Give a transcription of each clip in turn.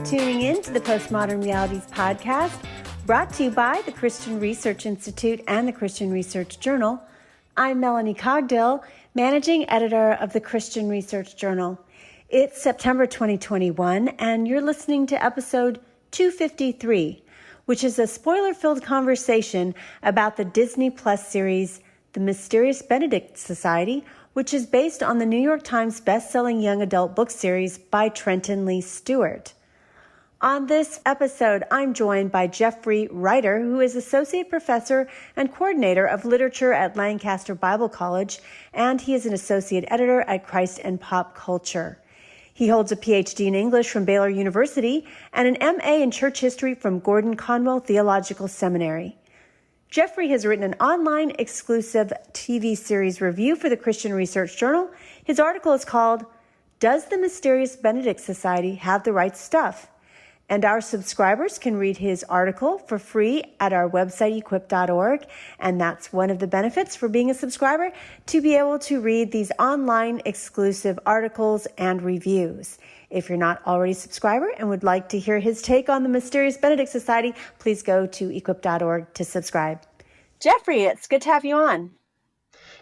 tuning in to the Postmodern Realities podcast, brought to you by the Christian Research Institute and the Christian Research Journal. I'm Melanie Cogdill, managing editor of the Christian Research Journal. It's September 2021, and you're listening to episode 253, which is a spoiler-filled conversation about the DisneyPlus series, The Mysterious Benedict Society, which is based on the New York Times best-selling young adult book series by Trenton Lee Stewart. On this episode, I'm joined by Jeffrey Reiter, who is Associate Professor and Coordinator of Literature at Lancaster Bible College, and he is an Associate Editor at Christ and Pop Culture. He holds a PhD in English from Baylor University and an MA in Church History from Gordon Conwell Theological Seminary. Jeffrey has written an online exclusive TV series review for the Christian Research Journal. His article is called, "Does the Mysterious Benedict Society Have the Right Stuff?" And our subscribers can read his article for free at our website, equip.org. And that's one of the benefits for being a subscriber, to be able to read these online exclusive articles and reviews. If you're not already a subscriber and would like to hear his take on the Mysterious Benedict Society, please go to equip.org to subscribe. Jeffrey, it's good to have you on.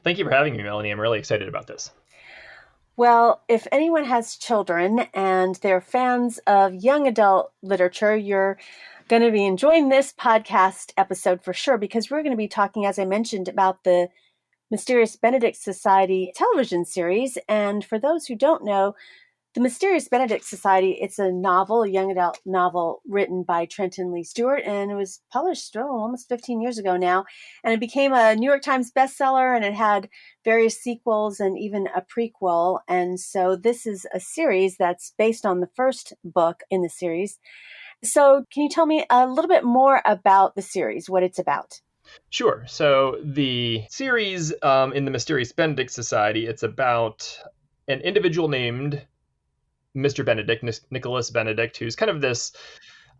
Thank you for having me, Melanie. I'm really excited about this. Well, if anyone has children and they're fans of young adult literature, you're going to be enjoying this podcast episode for sure, because we're going to be talking, as I mentioned, about the Mysterious Benedict Society television series. And for those who don't know, the Mysterious Benedict Society, it's a novel, a young adult novel written by Trenton Lee Stewart, and it was published almost 15 years ago now. And it became a New York Times bestseller, and it had various sequels and even a prequel. And so this is a series that's based on the first book in the series. So can you tell me a little bit more about the series, what it's about? Sure. So the series in the Mysterious Benedict Society, it's about an individual named Mr. Benedict, Nicholas Benedict, who's kind of this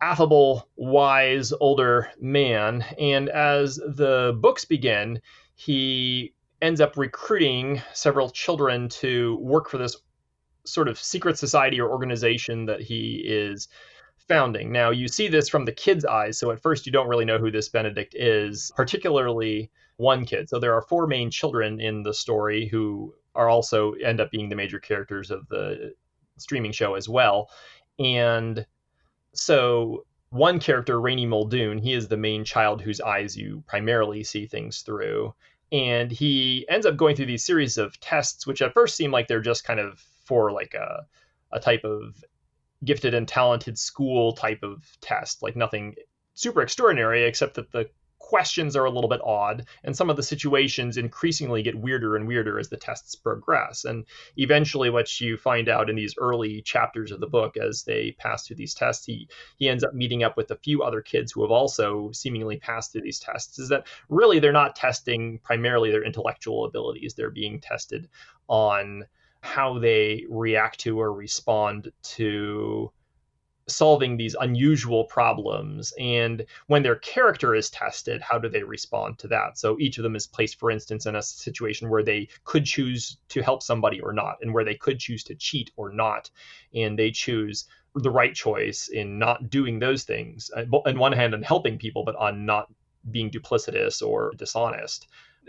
affable, wise, older man. And as the books begin, he ends up recruiting several children to work for this sort of secret society or organization that he is founding. Now, you see this from the kid's eyes. So at first, you don't really know who this Benedict is, particularly one kid. So there are four main children in the story who are also end up being the major characters of the streaming show as well. And so one character, Rainey Muldoon, he is the main child whose eyes you primarily see things through. And he ends up going through these series of tests, which at first seem like they're just kind of for like a type of gifted and talented school type of test, like nothing super extraordinary, except that the questions are a little bit odd, and some of the situations increasingly get weirder and weirder as the tests progress. And eventually what you find out in these early chapters of the book as they pass through these tests, he ends up meeting up with a few other kids who have also seemingly passed through these tests, is that really they're not testing primarily their intellectual abilities. They're being tested on how they react to or respond to solving these unusual problems. And when their character is tested, how do they respond to that? So each of them is placed, for instance, in a situation where they could choose to help somebody or not, and where they could choose to cheat or not. And they choose the right choice in not doing those things, on one hand, on helping people, but on not being duplicitous or dishonest.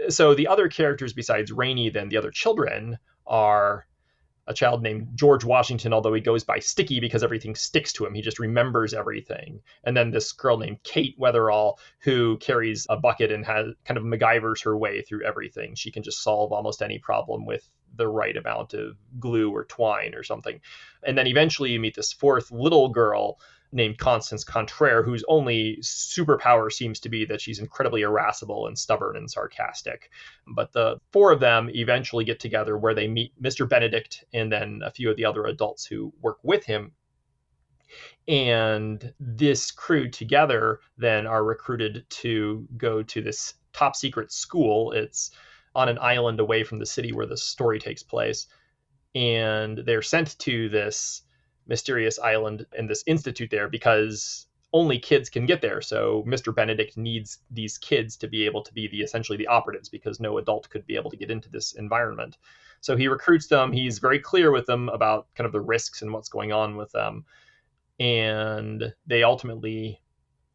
So the other characters besides Rainey, then the other children, are a child named George Washington, although he goes by Sticky because everything sticks to him. He just remembers everything. And then this girl named Kate Weatherall, who carries a bucket and has kind of MacGyvers her way through everything. She can just solve almost any problem with the right amount of glue or twine or something. And then eventually you meet this fourth little girl named Constance Contraire, whose only superpower seems to be that she's incredibly irascible and stubborn and sarcastic. But the four of them eventually get together where they meet Mr. Benedict and then a few of the other adults who work with him. And this crew together then are recruited to go to this top secret school. It's on an island away from the city where the story takes place. And they're sent to this mysterious island and this institute there because only kids can get there. So Mr. Benedict needs these kids to be able to be essentially the operatives, because no adult could be able to get into this environment. So he recruits them. He's very clear with them about kind of the risks and what's going on with them. And they ultimately,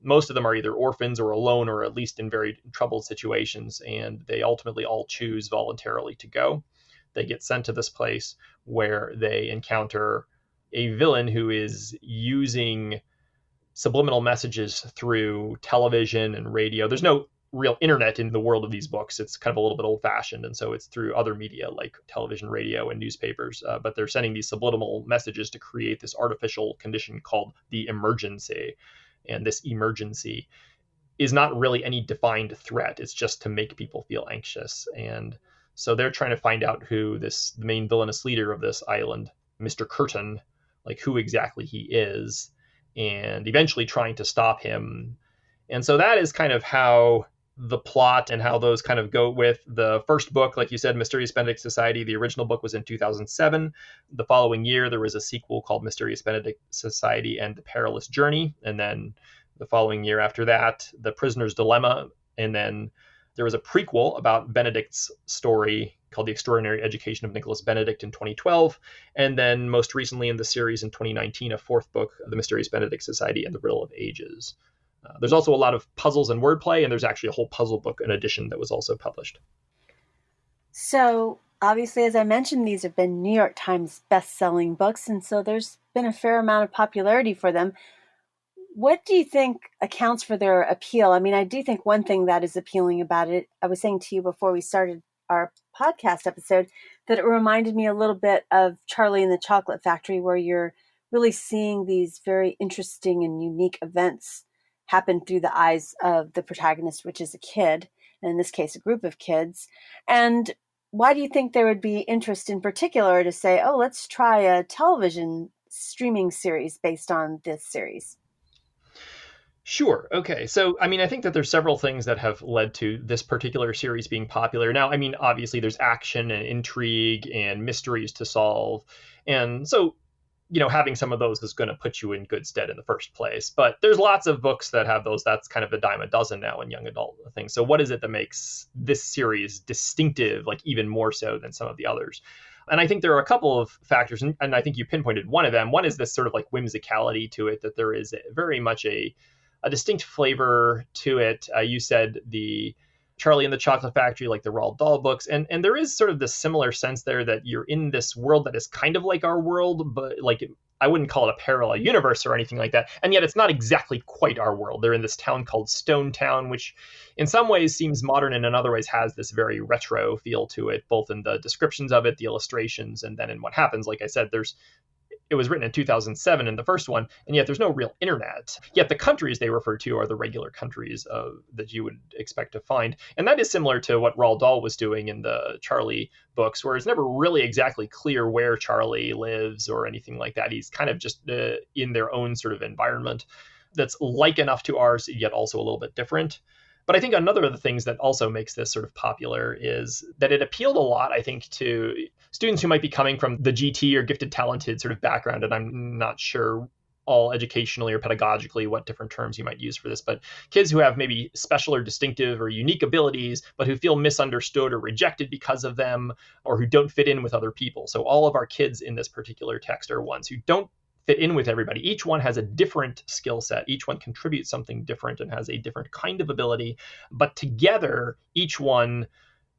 most of them are either orphans or alone, or at least in very troubled situations. And they ultimately all choose voluntarily to go. They get sent to this place where they encounter a villain who is using subliminal messages through television and radio. There's no real internet in the world of these books. It's kind of a little bit old fashioned. And so it's through other media like television, radio, and newspapers. But they're sending these subliminal messages to create this artificial condition called the emergency. And this emergency is not really any defined threat. It's just to make people feel anxious. And so they're trying to find out who the main villainous leader of this island, Mr. Curtin, like who exactly he is, and eventually trying to stop him. And so that is kind of how the plot and how those kind of go with the first book. Like you said, Mysterious Benedict Society, the original book was in 2007. The following year, there was a sequel called Mysterious Benedict Society and the Perilous Journey. And then the following year after that, The Prisoner's Dilemma. And then there was a prequel about Benedict's story called The Extraordinary Education of Nicholas Benedict in 2012. And then most recently in the series in 2019, a fourth book, The Mysterious Benedict Society and the Riddle of Ages. There's also a lot of puzzles and wordplay, and there's actually a whole puzzle book in addition that was also published. So obviously, as I mentioned, these have been New York Times best-selling books, and so there's been a fair amount of popularity for them. What do you think accounts for their appeal? I mean, I do think one thing that is appealing about it, I was saying to you before we started our podcast episode, that it reminded me a little bit of Charlie and the Chocolate Factory, where you're really seeing these very interesting and unique events happen through the eyes of the protagonist, which is a kid, and in this case, a group of kids. And why do you think there would be interest in particular to say, oh, let's try a television streaming series based on this series? Sure. Okay. So, I mean, I think that there's several things that have led to this particular series being popular. Now, I mean, obviously there's action and intrigue and mysteries to solve. And so, having some of those is going to put you in good stead in the first place. But there's lots of books that have those. That's kind of a dime a dozen now in young adult things. So what is it that makes this series distinctive, like even more so than some of the others? And I think there are a couple of factors, and I think you pinpointed one of them. One is this sort of like whimsicality to it, that there is very much a distinct flavor to it. You said the Charlie and the Chocolate Factory, like the Roald Dahl books. And there is sort of this similar sense there that you're in this world that is kind of like our world, but like I wouldn't call it a parallel universe or anything like that. And yet it's not exactly quite our world. They're in this town called Stone Town, which in some ways seems modern and in other ways has this very retro feel to it, both in the descriptions of it, the illustrations, and then in what happens. Like I said, it was written in 2007 in the first one, and yet there's no real internet. Yet the countries they refer to are the regular countries that you would expect to find. And that is similar to what Roald Dahl was doing in the Charlie books, where it's never really exactly clear where Charlie lives or anything like that. He's kind of just in their own sort of environment that's like enough to ours, yet also a little bit different. But I think another of the things that also makes this sort of popular is that it appealed a lot, I think, to students who might be coming from the GT or gifted talented sort of background. And I'm not sure all educationally or pedagogically what different terms you might use for this, but kids who have maybe special or distinctive or unique abilities, but who feel misunderstood or rejected because of them, or who don't fit in with other people. So all of our kids in this particular text are ones who don't fit in with everybody. Each one has a different skill set. Each one contributes something different and has a different kind of ability. But together, each one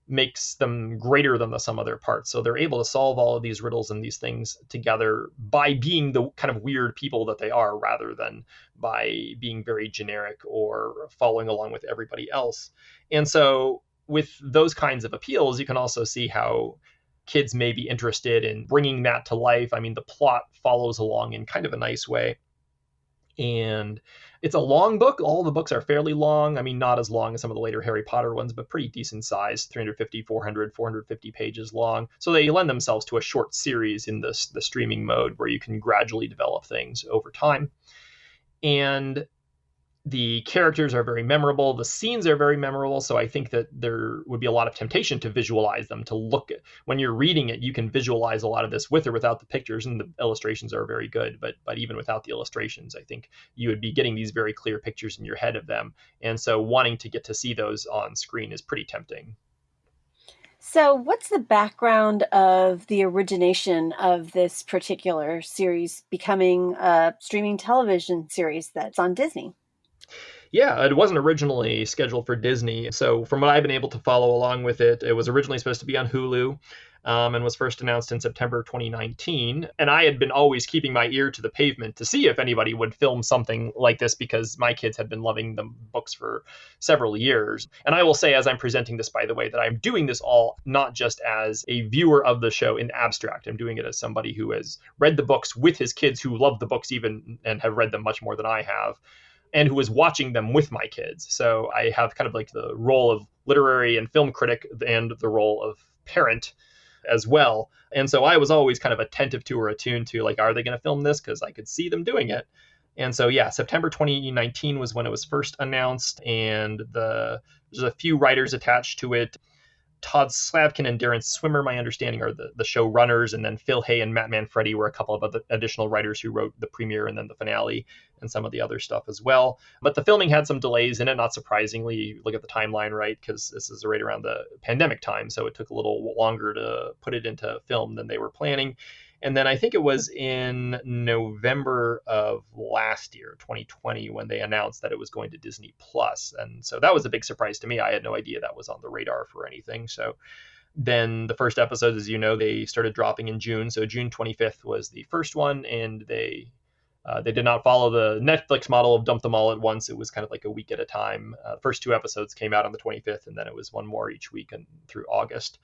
makes them greater than the sum of their parts. So they're able to solve all of these riddles and these things together by being the kind of weird people that they are, rather than by being very generic or following along with everybody else. And so with those kinds of appeals, you can also see how kids may be interested in bringing that to life. I mean, the plot follows along in kind of a nice way. And it's a long book. All the books are fairly long. I mean, not as long as some of the later Harry Potter ones, but pretty decent size, 350, 400, 450 pages long. So they lend themselves to a short series in the streaming mode where you can gradually develop things over time. And the characters are very memorable. The scenes are very memorable. So I think that there would be a lot of temptation to visualize them, to look at, when you're reading it, you can visualize a lot of this with or without the pictures, and the illustrations are very good. But even without the illustrations, I think you would be getting these very clear pictures in your head of them. And so wanting to get to see those on screen is pretty tempting. So, what's the background of the origination of this particular series becoming a streaming television series that's on Disney? Yeah, it wasn't originally scheduled for Disney. So, from what I've been able to follow along with it, it was originally supposed to be on Hulu, and was first announced in September 2019. And I had been always keeping my ear to the pavement to see if anybody would film something like this because my kids had been loving the books for several years. And I will say, as I'm presenting this, by the way, that I'm doing this all not just as a viewer of the show in abstract. I'm doing it as somebody who has read the books with his kids who love the books even and have read them much more than I have, and who was watching them with my kids. So I have kind of like the role of literary and film critic and the role of parent as well. And so I was always kind of attentive to or attuned to, like, are they going to film this? Because I could see them doing it. And so, yeah, September 2019 was when it was first announced, and there's a few writers attached to it. Todd Slavkin and Darren Swimmer, my understanding, are the showrunners, and then Phil Hay and Matt Manfredi were a couple of other additional writers who wrote the premiere and then the finale and some of the other stuff as well. But the filming had some delays in it, not surprisingly. Look at the timeline, right? Because this is right around the pandemic time, so it took a little longer to put it into film than they were planning. And then I think it was in November of last year, 2020, when they announced that it was going to Disney Plus. And so that was a big surprise to me. I had no idea that was on the radar for anything. So then the first episode, as you know, they started dropping in June. So June 25th was the first one, and they did not follow the Netflix model of dump them all at once. It was kind of like a week at a time. The first two episodes came out on the 25th, and then it was one more each week and through August.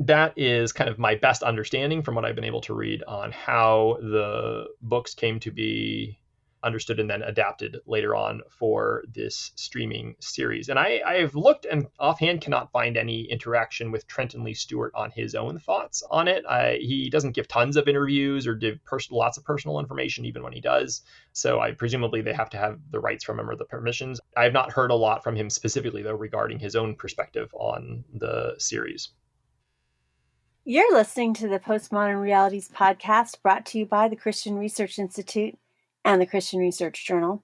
That is kind of my best understanding from what I've been able to read on how the books came to be understood and then adapted later on for this streaming series. And I've looked and offhand cannot find any interaction with Trenton Lee Stewart on his own thoughts on it. He doesn't give tons of interviews or give lots of personal information even when he does. So I presumably they have to have the rights from him or the permissions. I have not heard a lot from him specifically, though, regarding his own perspective on the series. You're listening to the Postmodern Realities podcast brought to you by the Christian Research Institute and the Christian Research Journal.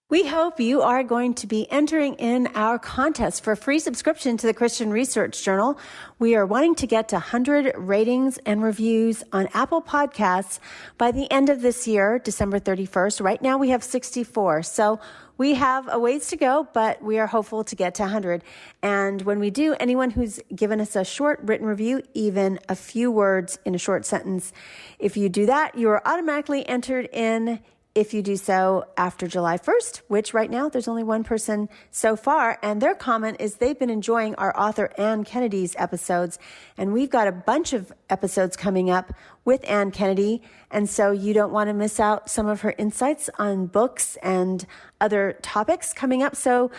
We hope you are going to be entering in our contest for a free subscription to the Christian Research Journal. We are wanting to get to 100 ratings and reviews on Apple Podcasts by the end of this year, December 31st. Right now we have 64. So we have a ways to go, but we are hopeful to get to 100. And when we do, anyone who's given us a short written review, even a few words in a short sentence, if you do that, you are automatically entered in. If you do so after July 1st, which right now there's only one person so far, and their comment is they've been enjoying our author Ann Kennedy's episodes, and we've got a bunch of episodes coming up with Ann Kennedy, and so you don't want to miss out some of her insights on books and other topics coming up. So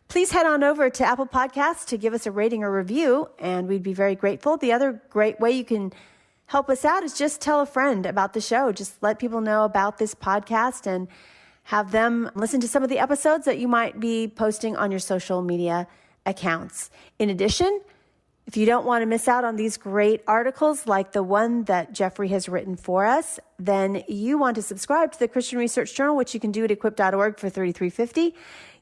please head on over to Apple Podcasts to give us a rating or review, and we'd be very grateful. The other great way you can help us out is just tell a friend about the show. Just let people know about this podcast and have them listen to some of the episodes that you might be posting on your social media accounts. In addition, if you don't want to miss out on these great articles like the one that Jeffrey has written for us, then you want to subscribe to the Christian Research Journal, which you can do at equip.org for $33.50.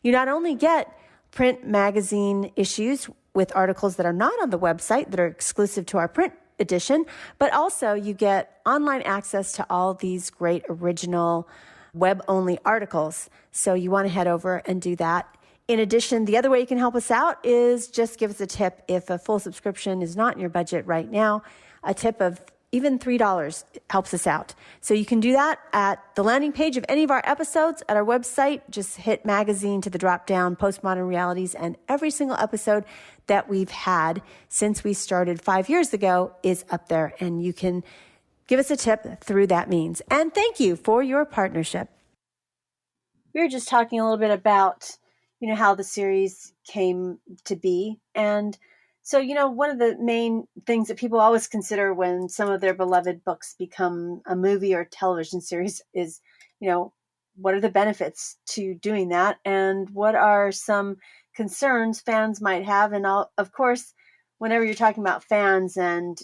You not only get print magazine issues with articles that are not on the website that are exclusive to our print edition, but also you get online access to all these great original web-only articles. So you want to head over and do that. In addition, the other way you can help us out is just give us a tip. If a full subscription is not in your budget right now, a tip of even $3 helps us out. So you can do that at the landing page of any of our episodes at our website. Just hit magazine to the drop down, Postmodern Realities, and every single episode that we've had since we started 5 years ago is up there. And you can give us a tip through that means. And thank you for your partnership. We were just talking a little bit about, how the series came to be. And so, one of the main things that people always consider when some of their beloved books become a movie or television series is, what are the benefits to doing that? And what are some concerns fans might have? And of course, whenever you're talking about fans and,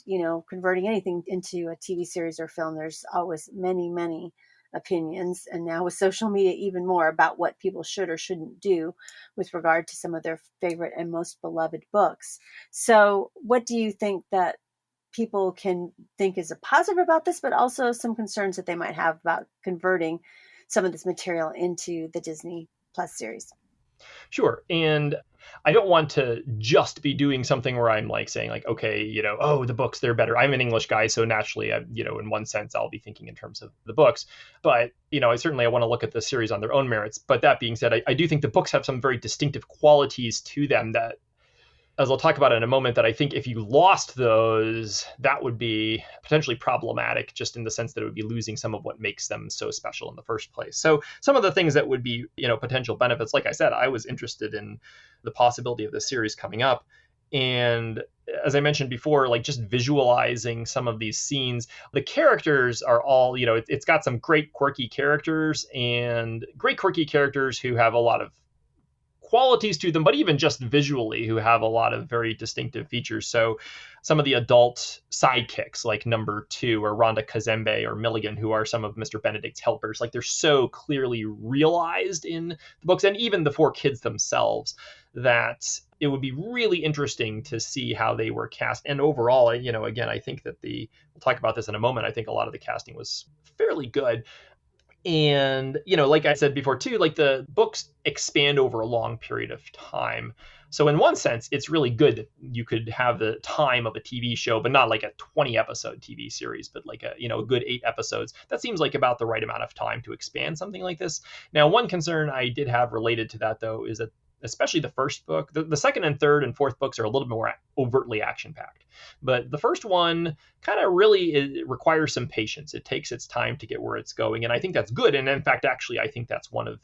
converting anything into a TV series or film, there's always many, many opinions, and now with social media, even more about what people should or shouldn't do with regard to some of their favorite and most beloved books. So, what do you think that people can think is a positive about this, but also some concerns that they might have about converting some of this material into the Disney Plus series? Sure. And I don't want to just be doing something where I'm like saying like, okay, oh, the books, they're better. I'm an English guy, so naturally, in one sense, I'll be thinking in terms of the books. But, I want to look at the series on their own merits. But that being said, I do think the books have some very distinctive qualities to them that, as I'll talk about in a moment, that I think if you lost those, that would be potentially problematic, just in the sense that it would be losing some of what makes them so special in the first place. So some of the things that would be, potential benefits, like I said, I was interested in the possibility of this series coming up. And as I mentioned before, like just visualizing some of these scenes, the characters are all, it's got some great quirky characters who have a lot of qualities to them, but even just visually, who have a lot of very distinctive features. So some of the adult sidekicks, like number 2 or Rhonda Kazembe or Milligan, who are some of Mr. Benedict's helpers, like they're so clearly realized in the books, and even the 4 kids themselves, that it would be really interesting to see how they were cast. And overall, again, I think that we'll talk about this in a moment, I think a lot of the casting was fairly good. And, like I said before too, like the books expand over a long period of time. So in one sense, it's really good that you could have the time of a TV show, but not like a 20 episode TV series, but like a good 8 episodes. That seems like about the right amount of time to expand something like this. Now, one concern I did have related to that, though, is that especially the first book, the second and third and fourth books are a little bit more overtly action packed. But the first one kind of really requires some patience. It takes its time to get where it's going. And I think that's good. And in fact, actually, I think that's one of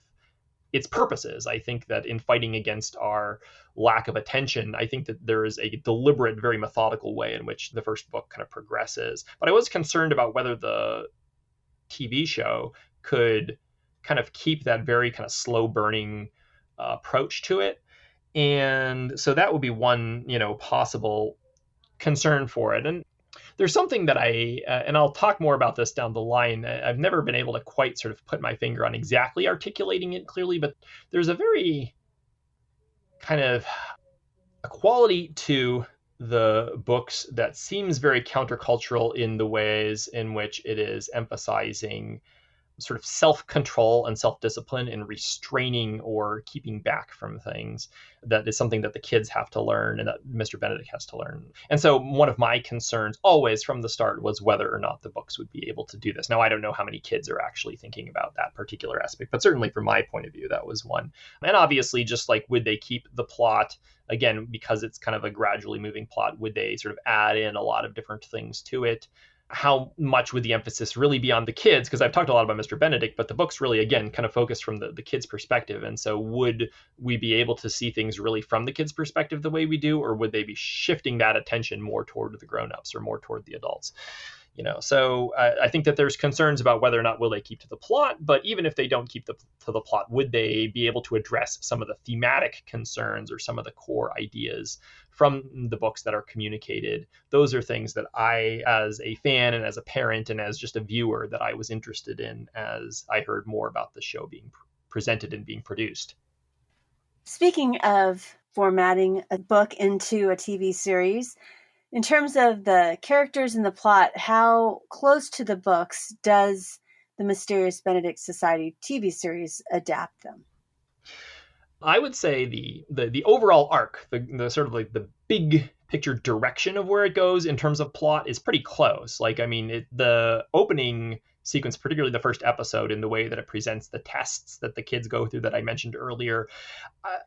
its purposes. I think that in fighting against our lack of attention, I think that there is a deliberate, very methodical way in which the first book kind of progresses. But I was concerned about whether the TV show could kind of keep that very kind of slow burning approach to it. And so that would be one, possible concern for it. And there's something that and I'll talk more about this down the line. I've never been able to quite sort of put my finger on exactly articulating it clearly, but there's a very kind of a quality to the books that seems very countercultural in the ways in which it is emphasizing sort of self-control and self-discipline and restraining or keeping back from things. That is something that the kids have to learn and that Mr. Benedict has to learn. And so one of my concerns always from the start was whether or not the books would be able to do this. Now, I don't know how many kids are actually thinking about that particular aspect, but certainly from my point of view, that was one. And obviously, just like, would they keep the plot, again, because it's kind of a gradually moving plot, would they sort of add in a lot of different things to it? How much would the emphasis really be on the kids? Because I've talked a lot about Mr. Benedict, but the book's really, again, kind of focused from the kids' perspective. And so would we be able to see things really from the kids' perspective the way we do, or would they be shifting that attention more toward the grown-ups or more toward the adults? So I think that there's concerns about whether or not will they keep to the plot, but even if they don't keep to the plot, would they be able to address some of the thematic concerns or some of the core ideas from the books that are communicated? Those are things that I, as a fan and as a parent and as just a viewer, that I was interested in as I heard more about the show being presented and being produced. Speaking of formatting a book into a TV series, in terms of the characters and the plot, how close to the books does the Mysterious Benedict Society TV series adapt them? I would say the overall arc, the sort of like the big picture direction of where it goes in terms of plot is pretty close. Like, I mean, the opening sequence, particularly the first episode, in the way that it presents the tests that the kids go through that I mentioned earlier,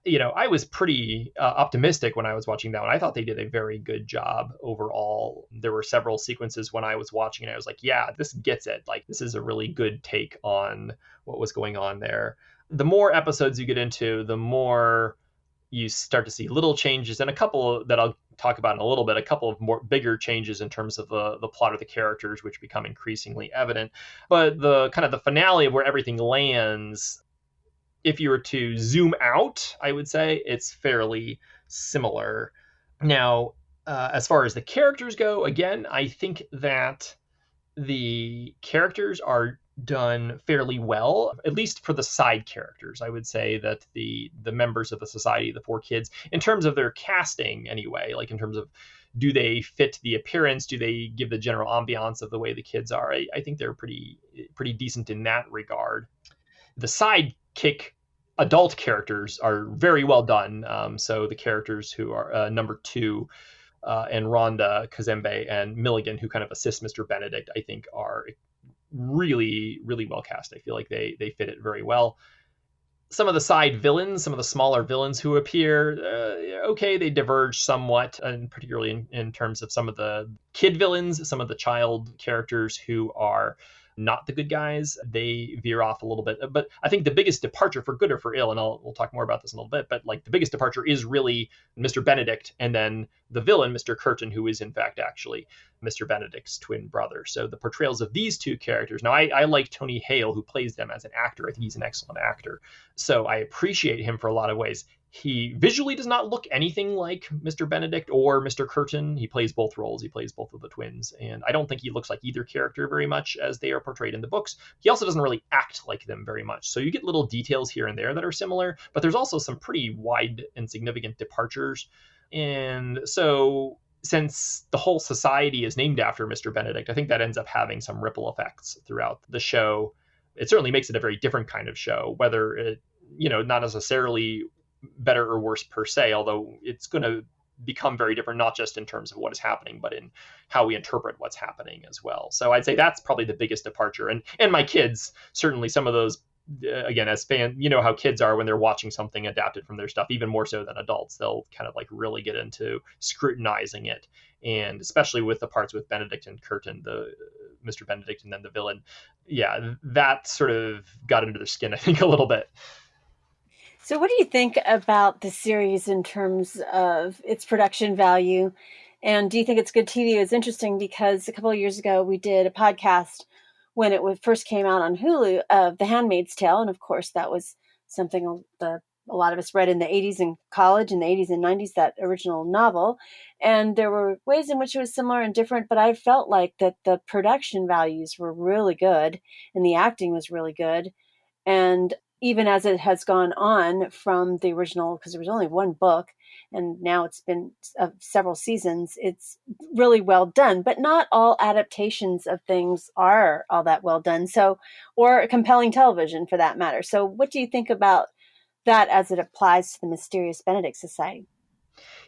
I was pretty optimistic when I was watching that one. I thought they did a very good job overall. There were several sequences when I was watching it, I was like, yeah, this gets it. Like, this is a really good take on what was going on there. The more episodes you get into, the more you start to see little changes, and a couple that I'll talk about in a little bit, a couple of more bigger changes in terms of the plot of the characters, which become increasingly evident. But the kind of the finale of where everything lands, if you were to zoom out, I would say it's fairly similar. Now, as far as the characters go, again, I think that the characters are done fairly well, at least for the side characters. I would say that the members of the society, the four kids, in terms of their casting anyway, like in terms of do they fit the appearance, do they give the general ambiance of the way the kids are, I think they're pretty decent in that regard. The sidekick adult characters are very well done. So the characters who are number two, and Rhonda Kazembe and Milligan, who kind of assist Mr. Benedict, I think are really, really well cast. I feel like they fit it very well. Some of the side villains, some of the smaller villains who appear, okay, they diverge somewhat, and particularly in terms of some of the kid villains, some of the child characters who are not the good guys, they veer off a little bit. But I think the biggest departure, for good or for ill, and we'll talk more about this in a little bit, but like the biggest departure is really Mr. Benedict, and then the villain, Mr. Curtin, who is in fact actually Mr. Benedict's twin brother. So the portrayals of these two characters. Now, I like Tony Hale, who plays them, as an actor. I think he's an excellent actor. So I appreciate him for a lot of ways. He visually does not look anything like Mr. Benedict or Mr. Curtin. He plays both roles. He plays both of the twins. And I don't think he looks like either character very much as they are portrayed in the books. He also doesn't really act like them very much. So you get little details here and there that are similar, but there's also some pretty wide and significant departures. And so since the whole society is named after Mr. Benedict, I think that ends up having some ripple effects throughout the show. It certainly makes it a very different kind of show, whether it, not necessarily better or worse per se, although it's going to become very different, not just in terms of what is happening, but in how we interpret what's happening as well. So I'd say that's probably the biggest departure. And my kids, certainly some of those, again, as fans, how kids are when they're watching something adapted from their stuff, even more so than adults. They'll kind of like really get into scrutinizing it. And especially with the parts with Benedict and Curtin, the Mr. Benedict and then the villain. Yeah, that sort of got under their skin, I think, a little bit. So what do you think about the series in terms of its production value? And do you think it's good TV? It's interesting because a couple of years ago, we did a podcast when it first came out on Hulu of The Handmaid's Tale. And of course, that was something a lot of us read in the 80s in college, in the 80s and 90s, that original novel. And there were ways in which it was similar and different, but I felt like that the production values were really good and the acting was really good. And even as it has gone on from the original, because there was only one book, and now it's been several seasons, it's really well done. But not all adaptations of things are all that well done. So, or compelling television for that matter. So what do you think about that as it applies to the Mysterious Benedict Society?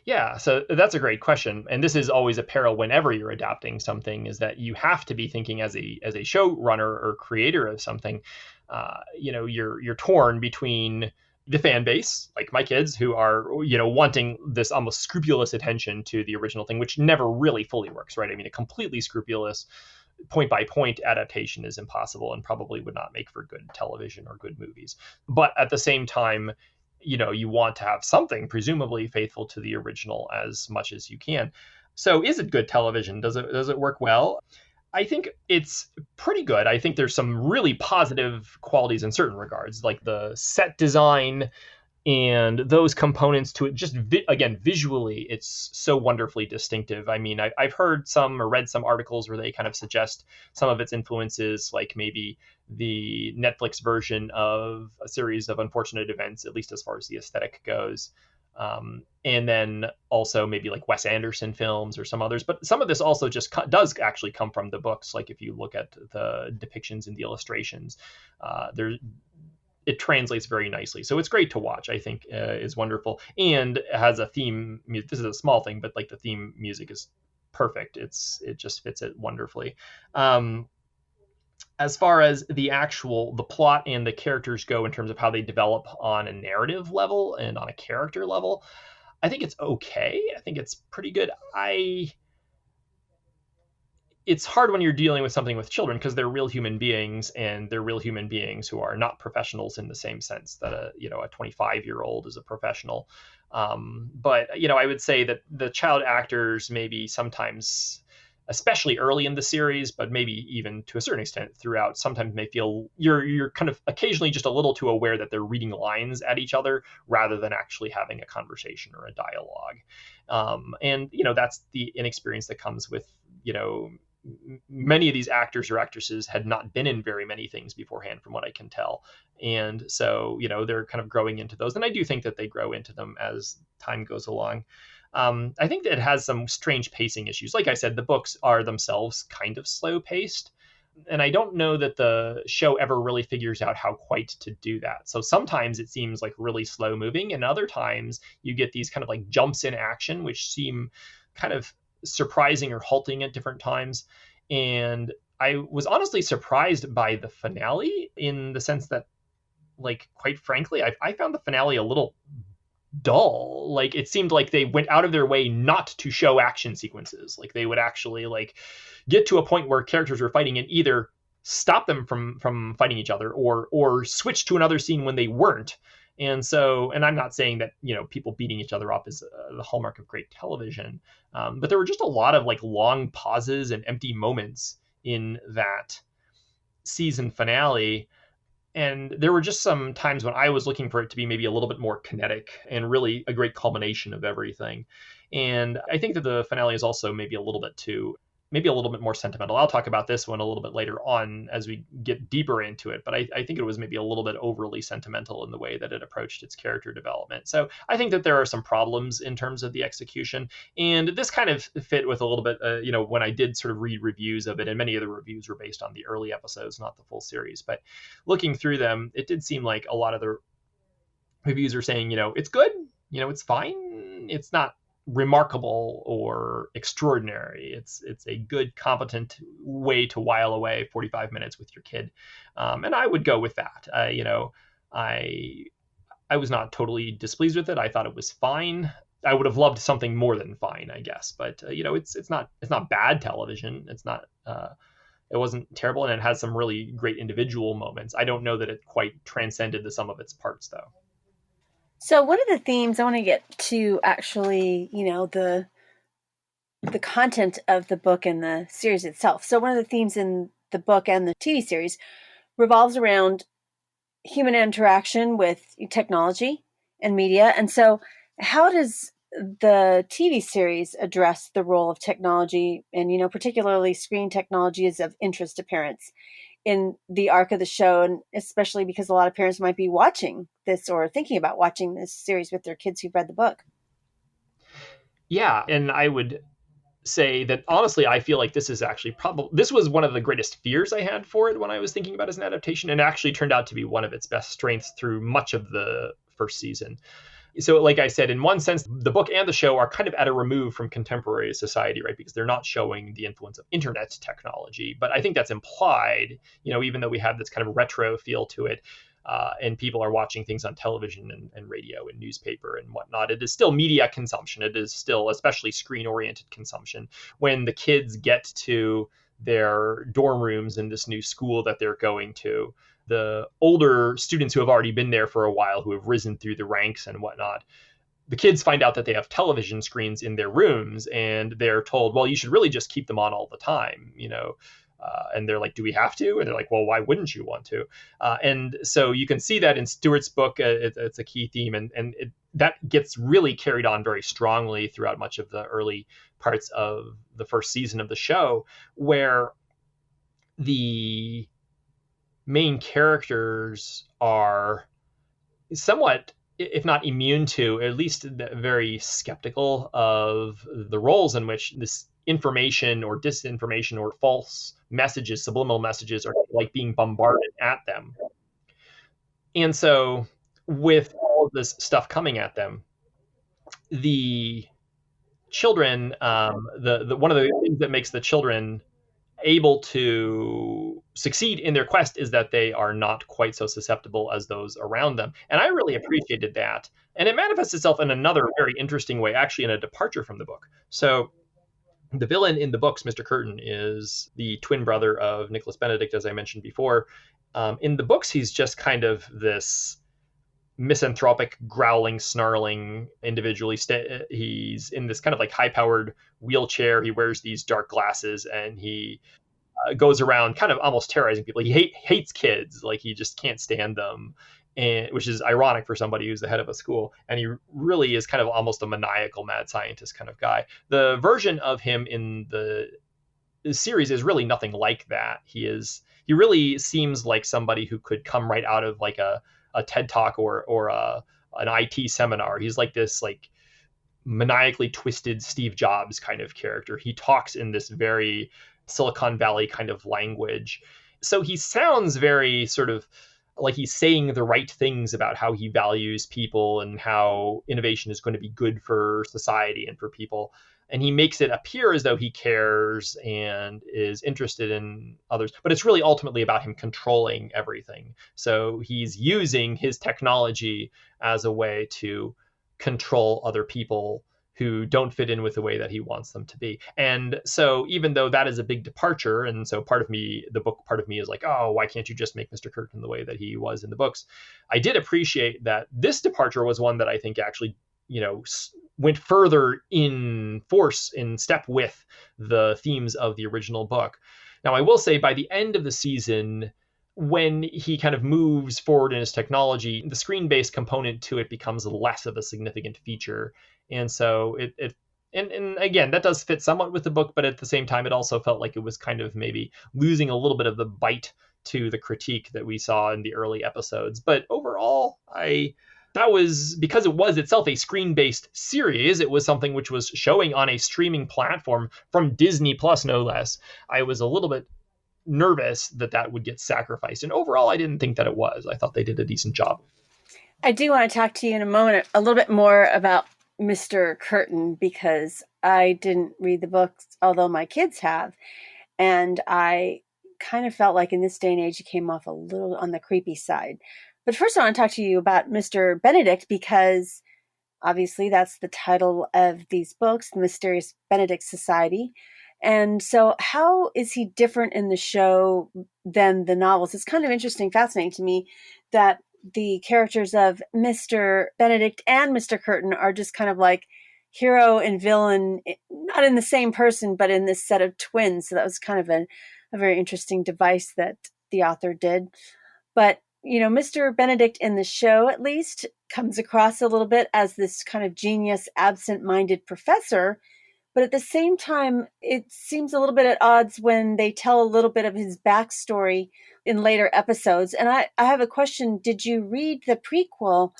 Yeah, so that's a great question, and this is always a peril whenever you're adapting something, is that you have to be thinking as a showrunner or creator of something. You're torn between the fan base, like my kids, who are wanting this almost scrupulous attention to the original thing, which never really fully works, right? I mean, a completely scrupulous point by point adaptation is impossible and probably would not make for good television or good movies. But at the same time, you want to have something presumably faithful to the original as much as you can. So is it good television? Does it work well? I think it's pretty good. I think there's some really positive qualities in certain regards, like the set design and those components to it. Just again, visually, it's so wonderfully distinctive. I mean, I've heard some or read some articles where they kind of suggest some of its influences, like maybe the Netflix version of a series of unfortunate events, at least as far as the aesthetic goes. And then also maybe like Wes Anderson films or some others. But some of this also just does actually come from the books. Like if you look at the depictions and the illustrations, it translates very nicely. So it's great to watch, I think, is wonderful. And it has a theme. This is a small thing, but like the theme music is perfect. It just fits it wonderfully. As far as the plot and the characters go in terms of how they develop on a narrative level and on a character level, I think it's okay. I think it's pretty good. It's hard when you're dealing with something with children because they're real human beings, and they're real human beings who are not professionals in the same sense that a 25-year-old is a professional. But I would say that the child actors maybe sometimes, especially early in the series, but maybe even to a certain extent throughout, sometimes may feel you're kind of occasionally just a little too aware that they're reading lines at each other rather than actually having a conversation or a dialogue. And that's the inexperience that comes with many of these actors or actresses had not been in very many things beforehand, from what I can tell. And so, they're kind of growing into those. And I do think that they grow into them as time goes along. I think that it has some strange pacing issues. Like I said, the books are themselves kind of slow paced. And I don't know that the show ever really figures out how quite to do that. So sometimes it seems like really slow moving, and other times you get these kind of like jumps in action, which seem kind of surprising or halting at different times. And I was honestly surprised by the finale, in the sense that, like, quite frankly, I found the finale a little dull. Like, it seemed like they went out of their way not to show action sequences. Like, they would actually like get to a point where characters were fighting and either stop them from fighting each other, or switch to another scene when they weren't. And so, and I'm not saying that, people beating each other up is the hallmark of great television, but there were just a lot of like long pauses and empty moments in that season finale. And there were just some times when I was looking for it to be maybe a little bit more kinetic and really a great culmination of everything. And I think that the finale is also maybe a little bit more sentimental. I'll talk about this one a little bit later on as we get deeper into it, but I think it was maybe a little bit overly sentimental in the way that it approached its character development. So I think that there are some problems in terms of the execution, and this kind of fit with a little bit, when I did sort of read reviews of it, and many of the reviews were based on the early episodes, not the full series, but looking through them, it did seem like a lot of the reviews are saying, it's good, it's fine, it's not remarkable or extraordinary. It's a good, competent way to while away 45 minutes with your kid, and I would go with that. I was not totally displeased with it. I thought it was fine. I would have loved something more than fine, I guess. But it's not bad television. It wasn't terrible, and it has some really great individual moments. I don't know that it quite transcended the sum of its parts, though. So one of the themes I want to get to, actually, the content of the book and the series itself. So one of the themes in the book and the TV series revolves around human interaction with technology and media. And so how does the TV series address the role of technology, and, particularly screen technology, is of interest to parents in the arc of the show, and especially because a lot of parents might be watching this or thinking about watching this series with their kids who've read the book. Yeah, and I would say that honestly, I feel like this is actually this was one of the greatest fears I had for it when I was thinking about it as an adaptation, and actually turned out to be one of its best strengths through much of the first season. So, like I said, in one sense, the book and the show are kind of at a remove from contemporary society, right? Because they're not showing the influence of internet technology. But I think that's implied, even though we have this kind of retro feel to it, and people are watching things on television and radio and newspaper and whatnot. It is still media consumption. It is still especially screen-oriented consumption. When the kids get to their dorm rooms in this new school that they're going to, the older students who have already been there for a while, who have risen through the ranks and whatnot, the kids find out that they have television screens in their rooms, and they're told, well, you should really just keep them on all the time, and they're like, do we have to? And they're like, well, why wouldn't you want to? And so you can see that in Stewart's book. It's a key theme, and that gets really carried on very strongly throughout much of the early parts of the first season of the show, where the main characters are somewhat, if not immune to, at least very skeptical of the roles in which this information or disinformation or false messages, subliminal messages, are like being bombarded at them. And so, with all of this stuff coming at them, the children, the one of the things that makes the children able to succeed in their quest is that they are not quite so susceptible as those around them. And I really appreciated that. And it manifests itself in another very interesting way, actually, in a departure from the book. So the villain in the books, Mr. Curtin, is the twin brother of Nicholas Benedict, as I mentioned before. In the books, he's just kind of this misanthropic, growling, snarling individual. He's in this kind of like high-powered wheelchair. He wears these dark glasses, and he goes around kind of almost terrorizing people. He hates kids, like he just can't stand them, and which is ironic for somebody who's the head of a school. And he really is kind of almost a maniacal mad scientist kind of guy. The version of him in the series is really nothing like that. He really seems like somebody who could come right out of like a TED talk or an IT seminar. He's like this like maniacally twisted Steve Jobs kind of character. He talks in this very Silicon Valley kind of language. So he sounds very sort of like he's saying the right things about how he values people and how innovation is going to be good for society and for people. And he makes it appear as though he cares and is interested in others, but it's really ultimately about him controlling everything. So he's using his technology as a way to control other people who don't fit in with the way that he wants them to be. And so even though that is a big departure, and so part of me, the book part of me is like, oh, why can't you just make Mr. Curtin the way that he was in the books? I did appreciate that this departure was one that I think actually, went further in force, in step with the themes of the original book. Now, I will say by the end of the season, when he kind of moves forward in his technology, the screen-based component to it becomes less of a significant feature. And so and again, that does fit somewhat with the book, but at the same time, it also felt like it was kind of maybe losing a little bit of the bite to the critique that we saw in the early episodes. But overall, that was because it was itself a screen-based series. It was something which was showing on a streaming platform from DisneyPlus, no less. I was a little bit nervous that would get sacrificed. And overall, I didn't think that it was. I thought they did a decent job. I do want to talk to you in a moment a little bit more about Mr. Curtin, because I didn't read the books, although my kids have. And I kind of felt like in this day and age, it came off a little on the creepy side. But first, I want to talk to you about Mr. Benedict, because obviously that's the title of these books, The Mysterious Benedict Society. And so how is he different in the show than the novels? It's kind of interesting, fascinating to me that the characters of Mr. Benedict and Mr. Curtin are just kind of like hero and villain, not in the same person, but in this set of twins. So that was kind of a very interesting device that the author did. But, Mr. Benedict in the show, at least, comes across a little bit as this kind of genius, absent-minded professor. But at the same time, it seems a little bit at odds when they tell a little bit of his backstory in later episodes. And I have a question. Did you read the prequel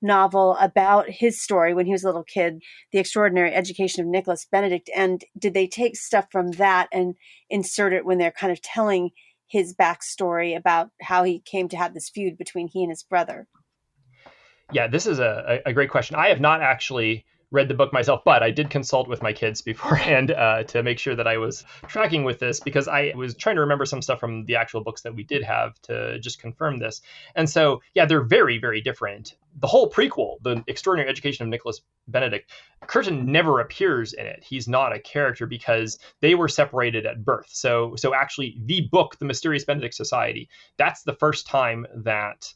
novel about his story when he was a little kid, The Extraordinary Education of Nicholas Benedict? And did they take stuff from that and insert it when they're kind of telling his backstory about how he came to have this feud between he and his brother? Yeah, this is a great question. I have not actually read the book myself, but I did consult with my kids beforehand to make sure that I was tracking with this, because I was trying to remember some stuff from the actual books that we did have to just confirm this. And so, yeah, they're very, very different. The whole prequel, The Extraordinary Education of Nicholas Benedict, Curtin never appears in it. He's not a character because they were separated at birth. So actually, the book, The Mysterious Benedict Society, that's the first time that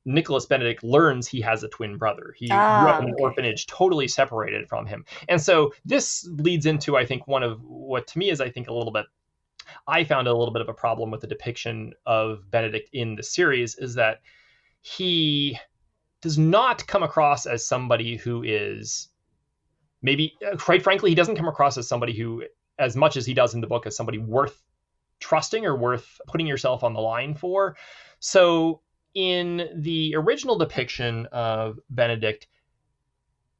Nicholas Benedict learns he has a twin brother. He grew up in an orphanage, totally separated from him. And so this leads into, I think, one of what to me is, I think, I found a little bit of a problem with the depiction of Benedict in the series, is that he does not come across as somebody who is maybe, quite frankly, he doesn't come across as somebody who, as much as he does in the book, as somebody worth trusting or worth putting yourself on the line for. So in the original depiction of Benedict,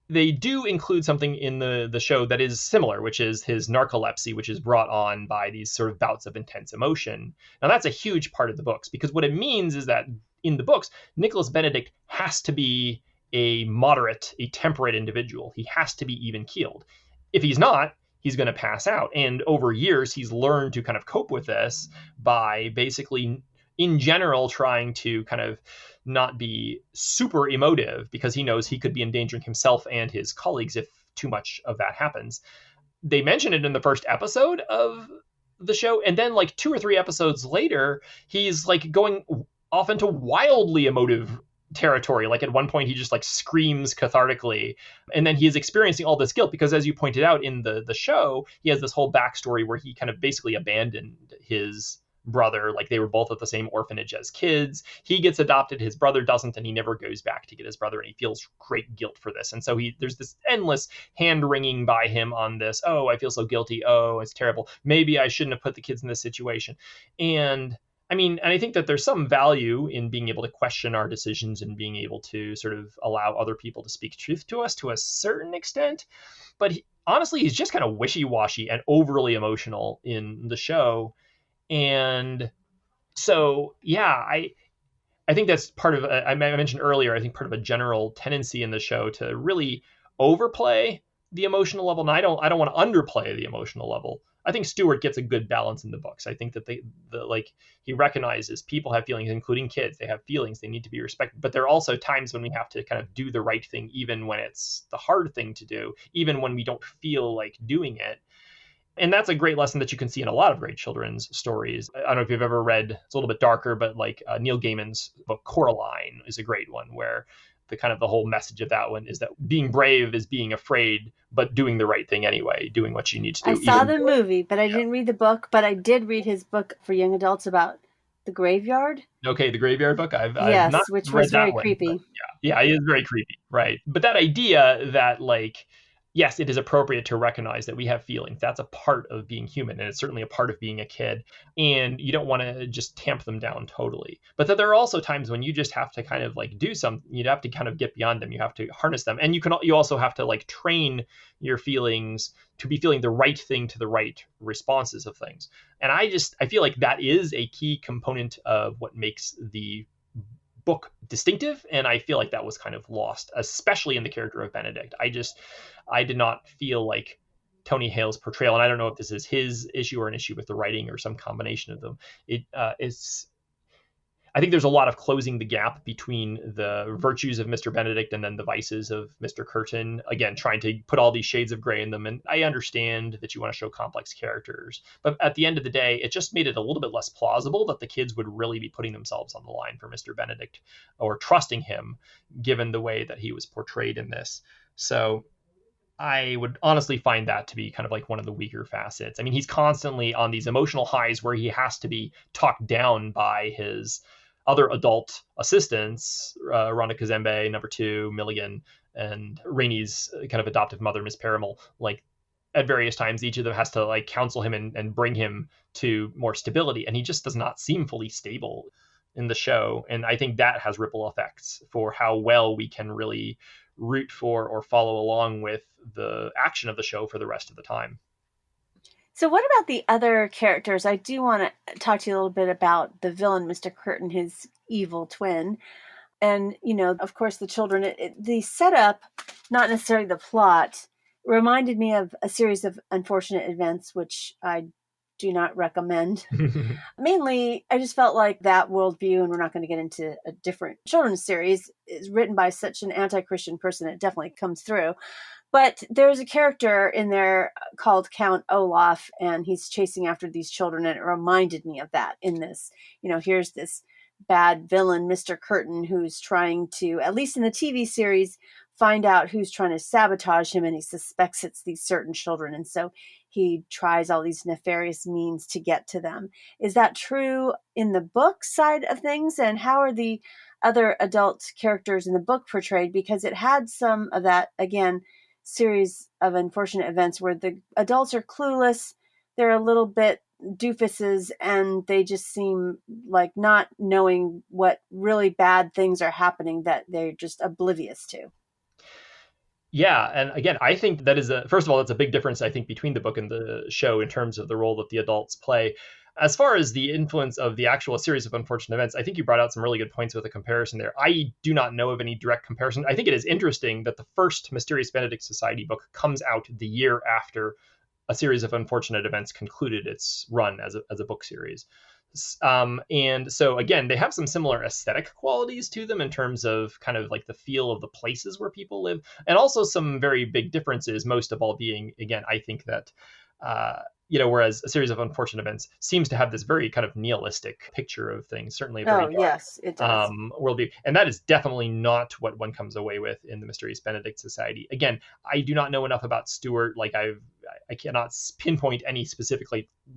they do include something in the show that is similar, which is his narcolepsy, which is brought on by these sort of bouts of intense emotion. Now, that's a huge part of the books, because what it means is that in the books, Nicholas Benedict has to be a moderate, a temperate individual. He has to be even-keeled. If he's not, he's going to pass out. And over years, he's learned to kind of cope with this by basically, in general, trying to kind of not be super emotive, because he knows he could be endangering himself and his colleagues if too much of that happens. They mention it in the first episode of the show, and then like 2 or 3 episodes later, he's like going off into wildly emotive territory. Like at one point, he just like screams cathartically, and then he is experiencing all this guilt because, as you pointed out in the show, he has this whole backstory where he kind of basically abandoned his brother. Like they were both at the same orphanage as kids. He gets adopted, his brother doesn't, and he never goes back to get his brother, and he feels great guilt for this. And so there's this endless hand wringing by him on this. Oh, I feel so guilty. Oh, it's terrible. Maybe I shouldn't have put the kids in this situation. And I think that there's some value in being able to question our decisions and being able to sort of allow other people to speak truth to us to a certain extent. But honestly, he's just kind of wishy-washy and overly emotional in the show. And so, yeah, I think that's part of, I mentioned earlier, I think part of a general tendency in the show to really overplay the emotional level. And I don't want to underplay the emotional level. I think Stewart gets a good balance in the books. I think that he recognizes people have feelings, including kids. They have feelings. They need to be respected. But there are also times when we have to kind of do the right thing, even when it's the hard thing to do, even when we don't feel like doing it. And that's a great lesson that you can see in a lot of great children's stories. I don't know if you've ever read, it's a little bit darker, but like Neil Gaiman's book Coraline is a great one, where the whole message of that one is that being brave is being afraid, but doing the right thing anyway, doing what you need to do. I saw the movie, but I didn't read the book, but I did read his book for young adults about the graveyard. Okay, the graveyard book. I've not which read was very that one, creepy. Yeah, it is very creepy, right? But that idea that yes, it is appropriate to recognize that we have feelings. That's a part of being human, and it's certainly a part of being a kid. And you don't want to just tamp them down totally. But that there are also times when you just have to kind of do something. You'd have to kind of get beyond them. You have to harness them, and you also have to train your feelings to be feeling the right thing to the right responses of things. And I feel like that is a key component of what makes the book distinctive, and I feel like that was kind of lost, especially in the character of Benedict. I did not feel like Tony Hale's portrayal, and I don't know if this is his issue or an issue with the writing or some combination of them. I think there's a lot of closing the gap between the virtues of Mr. Benedict and then the vices of Mr. Curtin. Again, trying to put all these shades of gray in them. And I understand that you want to show complex characters, but at the end of the day, it just made it a little bit less plausible that the kids would really be putting themselves on the line for Mr. Benedict or trusting him, given the way that he was portrayed in this. So I would honestly find that to be kind of one of the weaker facets. He's constantly on these emotional highs where he has to be talked down by his other adult assistants, Rhonda Kazembe, number 2, Milligan, and Rainey's kind of adoptive mother, Miss Paramel. At various times, each of them has to counsel him and bring him to more stability. And he just does not seem fully stable in the show. And I think that has ripple effects for how well we can really root for or follow along with the action of the show for the rest of the time. So what about the other characters? I do want to talk to you a little bit about the villain, Mr. Curtin, his evil twin. And, of course, the children, the setup, not necessarily the plot, reminded me of a series of unfortunate events, which I do not recommend. Mainly, I just felt like that worldview, and we're not going to get into a different children's series, is written by such an anti-Christian person. It definitely comes through. But there's a character in there called Count Olaf, and he's chasing after these children, and it reminded me of that in this. Here's this bad villain, Mr. Curtin, who's trying to, at least in the TV series, find out who's trying to sabotage him, and he suspects it's these certain children. And so he tries all these nefarious means to get to them. Is that true in the book side of things? And how are the other adult characters in the book portrayed? Because it had some of that, again, series of unfortunate events where the adults are clueless, they're a little bit doofuses, and they just seem like not knowing what really bad things are happening that they're just oblivious to. Yeah, and again, I think that is first of all, that's a big difference, I think, between the book and the show in terms of the role that the adults play. As far as the influence of the actual series of unfortunate events, I think you brought out some really good points with a comparison there. I do not know of any direct comparison. I think it is interesting that the first Mysterious Benedict Society book comes out the year after a series of unfortunate events concluded its run as a book series. And so, again, they have some similar aesthetic qualities to them in terms of kind of the feel of the places where people live, and also some very big differences, most of all being, again, I think that whereas a series of unfortunate events seems to have this very kind of nihilistic picture of things, certainly a very yes, it does. worldview. And that is definitely not what one comes away with in the Mysterious Benedict Society. Again, I do not know enough about Stewart. I cannot pinpoint any specific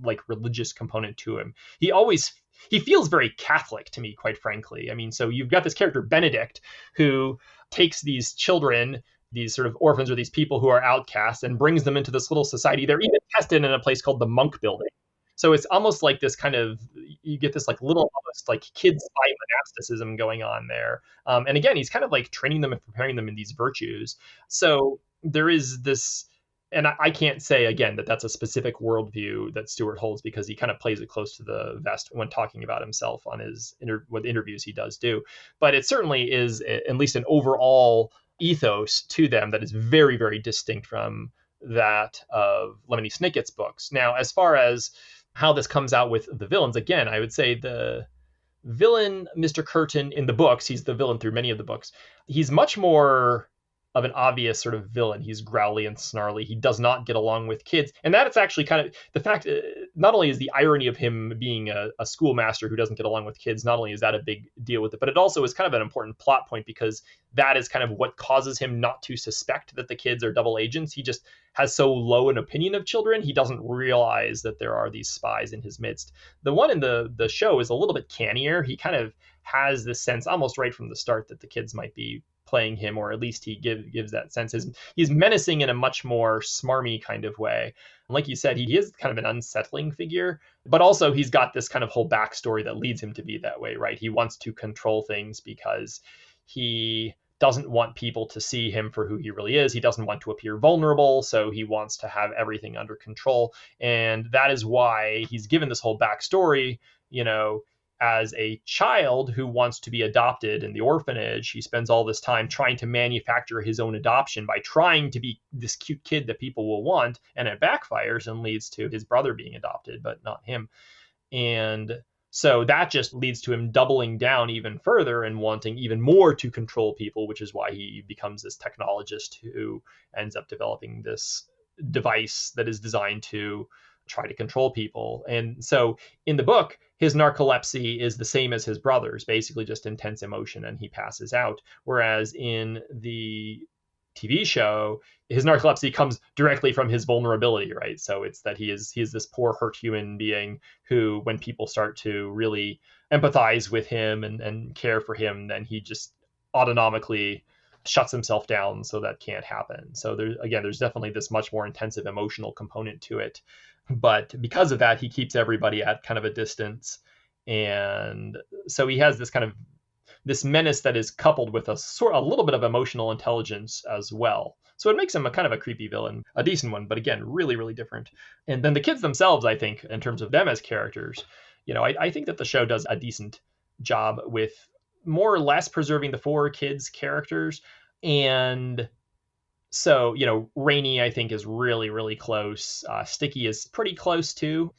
like religious component to him. He feels very Catholic to me, quite frankly. I mean, so you've got this character Benedict who takes these children, these sort of orphans or these people who are outcasts, and brings them into this little society. They're even tested in a place called the Monk Building. So it's almost like this kind of, you get this like little almost like kids spy monasticism going on there. And again, he's kind of like training them and preparing them in these virtues. So there is this, and I can't say again that that's a specific worldview that Stewart holds, because he kind of plays it close to the vest when talking about himself on his what interviews he does do. But it certainly is at least an overall ethos to them that is very, very distinct from that of Lemony Snicket's books. Now, as far as how this comes out with the villains, again, I would say the villain, Mr. Curtin, in the books, he's the villain through many of the books. He's much more of an obvious sort of villain. He's growly and snarly. He does not get along with kids. And that it's actually kind of the fact, not only is the irony of him being a schoolmaster who doesn't get along with kids, not only is that a big deal with it, but it also is kind of an important plot point, because that is kind of what causes him not to suspect that the kids are double agents. He just has so low an opinion of children, he doesn't realize that there are these spies in his midst. The one in the show is a little bit cannier. He kind of has this sense almost right from the start that the kids might be playing him, or at least he gives that sense. He's menacing in a much more smarmy kind of way. And like you said, he is kind of an unsettling figure, but also he's got this kind of whole backstory that leads him to be that way, right? He wants to control things because he doesn't want people to see him for who he really is. He doesn't want to appear vulnerable, so he wants to have everything under control. And that is why he's given this whole backstory, as a child who wants to be adopted in the orphanage. He spends all this time trying to manufacture his own adoption by trying to be this cute kid that people will want, and it backfires and leads to his brother being adopted, but not him. And so that just leads to him doubling down even further and wanting even more to control people, which is why he becomes this technologist who ends up developing this device that is designed to try to control people. And so in the book, his narcolepsy is the same as his brother's, basically just intense emotion, and he passes out. Whereas in the TV show, his narcolepsy comes directly from his vulnerability, right? So it's that he is this poor hurt human being who, when people start to really empathize with him and care for him, then he just autonomically shuts himself down, so that can't happen. So there's definitely this much more intensive emotional component to it. But because of that, he keeps everybody at kind of a distance. And so he has this kind of this menace that is coupled with a little bit of emotional intelligence as well. So it makes him a kind of a creepy villain, a decent one, but again, really, really different. And then the kids themselves, I think, in terms of them as characters, I think that the show does a decent job with more or less preserving the four kids' characters. And so, Rainey, I think, is really, really close. Sticky is pretty close too.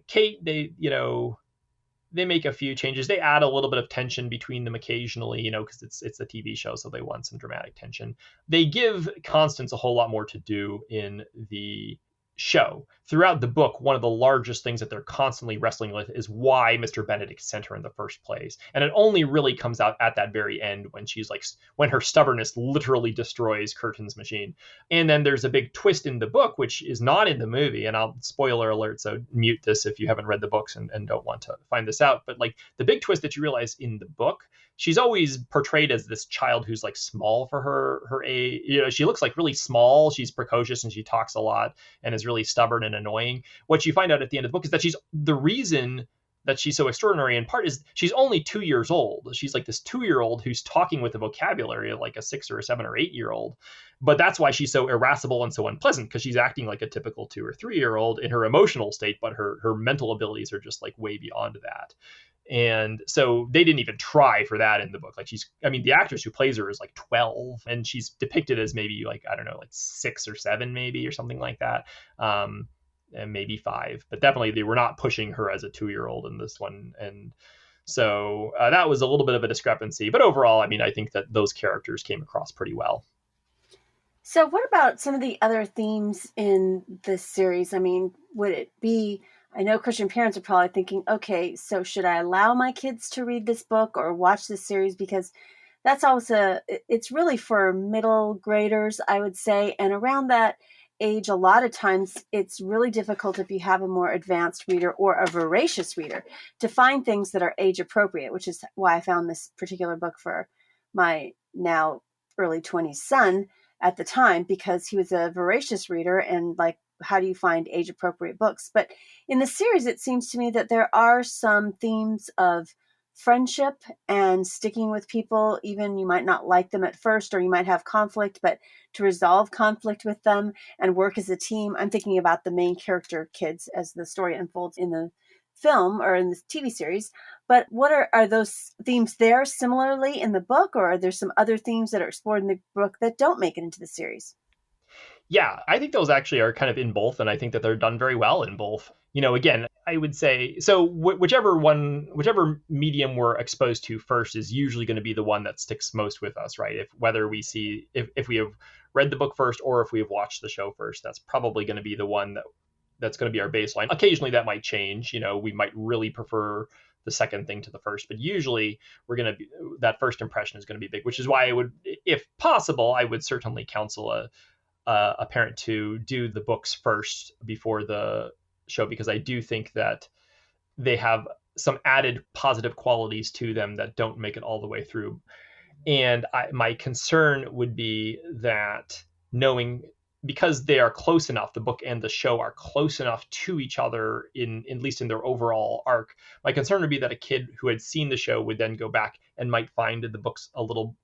Kate, they make a few changes. They add a little bit of tension between them occasionally, because it's a TV show, so they want some dramatic tension. They give Constance a whole lot more to do in the show. Throughout the book, one of the largest things that they're constantly wrestling with is why Mr. Benedict sent her in the first place. And it only really comes out at that very end when her stubbornness literally destroys Curtin's machine. And then there's a big twist in the book, which is not in the movie. And I'll spoiler alert, so mute this if you haven't read the books and don't want to find this out. But the big twist that you realize in the book, she's always portrayed as this child who's small for her age. She looks really small. She's precocious and she talks a lot and is really stubborn and annoying. What you find out at the end of the book is that the reason that she's so extraordinary in part is she's only 2 years old. She's this 2-year-old who's talking with the vocabulary of a 6 or a 7 or 8-year-old. But that's why she's so irascible and so unpleasant, because she's acting like a typical 2 or 3-year-old in her emotional state, but her mental abilities are just way beyond that. And so they didn't even try for that in the book. The actress who plays her is 12, and she's depicted as maybe 6 or 7 maybe, or something like that. And maybe 5, but definitely they were not pushing her as a 2-year-old in this one. And so that was a little bit of a discrepancy, but overall, I think that those characters came across pretty well. So what about some of the other themes in this series? Would it be, I know Christian parents are probably thinking, okay, so should I allow my kids to read this book or watch this series? Because that's also, it's really for middle graders, I would say. And around that age, a lot of times it's really difficult if you have a more advanced reader or a voracious reader to find things that are age appropriate, which is why I found this particular book for my now early 20s son at the time, because he was a voracious reader and like, how do you find age appropriate books? But in the series, it seems to me that there are some themes of friendship and sticking with people, even you might not like them at first, or you might have conflict, but to resolve conflict with them and work as a team. I'm thinking about the main character kids as the story unfolds in the film or in the TV series. But what are those themes there similarly in the book, or are there some other themes that are explored in the book that don't make it into the series? Yeah, I think those actually are kind of in both, and I think that they're done very well in both. Again, I would say so. Whichever medium we're exposed to first is usually going to be the one that sticks most with us, right? If we have read the book first or if we have watched the show first, that's probably going to be the one that's going to be our baseline. Occasionally, that might change. We might really prefer the second thing to the first, but usually that first impression is going to be big. Which is why I would, if possible, I would certainly counsel a parent to do the books first before the show, because I do think that they have some added positive qualities to them that don't make it all the way through. And my concern would be that knowing, because they are close enough, the book and the show are close enough to each other in at least in their overall arc. My concern would be that a kid who had seen the show would then go back and might find the books a little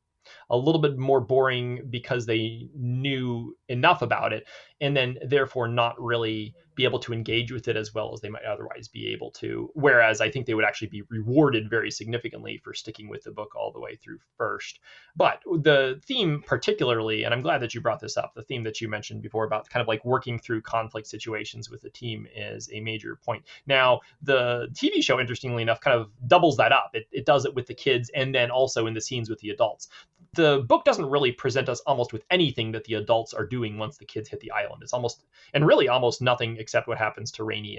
bit more boring because they knew enough about it, and then therefore not really be able to engage with it as well as they might otherwise be able to. Whereas I think they would actually be rewarded very significantly for sticking with the book all the way through first. But the theme particularly, and I'm glad that you brought this up, the theme that you mentioned before about kind of like working through conflict situations with the team is a major point. Now, the TV show, interestingly enough, kind of doubles that up. It does it with the kids and then also in the scenes with the adults. The book doesn't really present us almost with anything that the adults are doing once the kids hit the island. It's really almost nothing except what happens to Rainey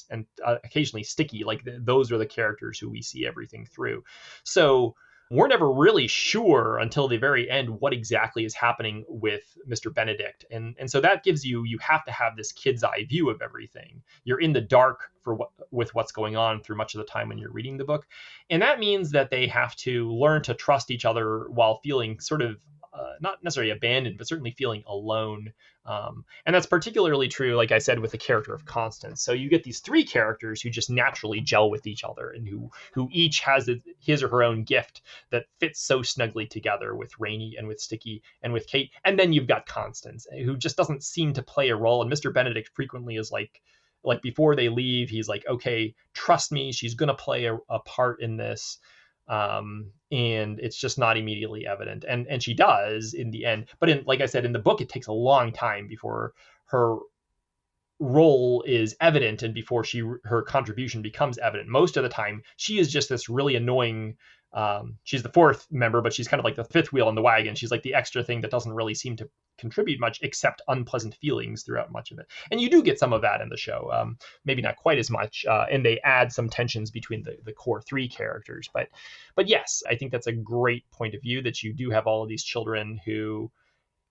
and occasionally Sticky. Like those are the characters who we see everything through. So we're never really sure until the very end what exactly is happening with Mr. Benedict. And so that gives you have to have this kid's eye view of everything. You're in the dark with what's going on through much of the time when you're reading the book. And that means that they have to learn to trust each other while feeling sort of not necessarily abandoned, but certainly feeling alone. And that's particularly true, like I said, with the character of Constance. So you get these three characters who just naturally gel with each other and who each has his or her own gift that fits so snugly together with Rainey and with Sticky and with Kate. And then you've got Constance, who just doesn't seem to play a role. And Mr. Benedict frequently is like before they leave, he's like, okay, trust me, she's going to play a part in this. And it's just not immediately evident. And she does in the end. But like I said, in the book, it takes a long time before her role is evident and before her contribution becomes evident. Most of the time, she is just this really annoying. She's the fourth member, but she's kind of like the fifth wheel in the wagon. She's like the extra thing that doesn't really seem to contribute much except unpleasant feelings throughout much of it. And you do get some of that in the show, maybe not quite as much. And they add some tensions between the core three characters. But yes, I think that's a great point of view, that you do have all of these children who,